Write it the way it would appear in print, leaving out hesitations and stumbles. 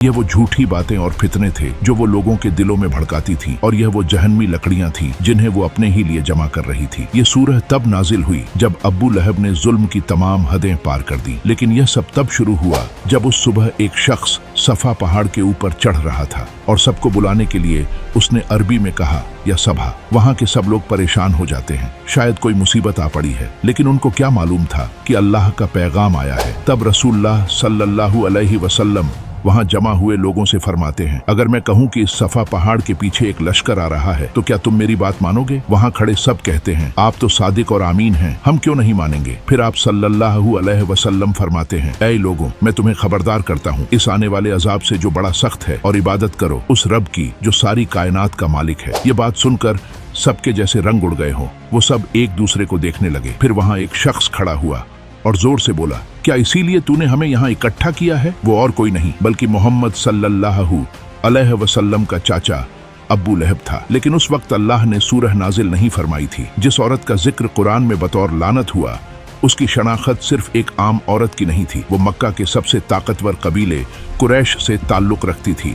यह वो झूठी बातें और फितने थे जो वो लोगों के दिलों में भड़काती थी, और यह वो जहन्नमी लकड़ियां थी जिन्हें वो अपने ही लिए जमा कर रही थी। ये सूरह तब नाजिल हुई जब अब्बू लहब ने जुल्म की तमाम हदें पार कर दी। लेकिन यह सब तब शुरू हुआ जब उस सुबह एक शख्स सफा पहाड़ के ऊपर चढ़ रहा था और सबको बुलाने के लिए उसने अरबी में कहा, या सभा। वहां के सब लोग परेशान हो जाते हैं, शायद कोई मुसीबत आ पड़ी है, लेकिन उनको क्या मालूम था कि अल्लाह का पैगाम आया है। तब रसूलुल्लाह सल्लल्लाहु अलैहि वसल्लम वहां जमा हुए लोगों से फरमाते हैं, अगर मैं कहूं कि इस सफा पहाड़ के पीछे एक लश्कर आ रहा है तो क्या तुम मेरी बात मानोगे? वहां खड़े सब कहते हैं, आप तो सादिक और आमीन हैं, हम क्यों नहीं मानेंगे? फिर आप सल्लल्लाहु अलैहि वसल्लम फरमाते हैं, ऐ लोगों, मैं तुम्हें खबरदार करता हूं इस आने वाले अजाब से जो बड़ा सख्त है, और इबादत करो उस रब की जो सारी कायनात का मालिक है। ये बात सुनकर सबके जैसे रंग उड़ गए हों। वो सब एक दूसरे को देखने लगे। फिर वहां एक शख्स खड़ा हुआ और जोर से बोला, क्या इसीलिए तूने हमें यहाँ इकट्ठा किया है? वो और कोई नहीं बल्कि मोहम्मद सल्लल्लाहु अलैहि वसल्लम का चाचा अब्बू लहब था। लेकिन उस वक्त अल्लाह ने सूरह नाजिल नहीं फरमाई थी। जिस औरत का जिक्र कुरान में बतौर लानत हुआ, उसकी शनाख्त सिर्फ एक आम औरत की नहीं थी, वो मक्का के सबसे ताकतवर कबीले कुरैश से ताल्लुक रखती थी।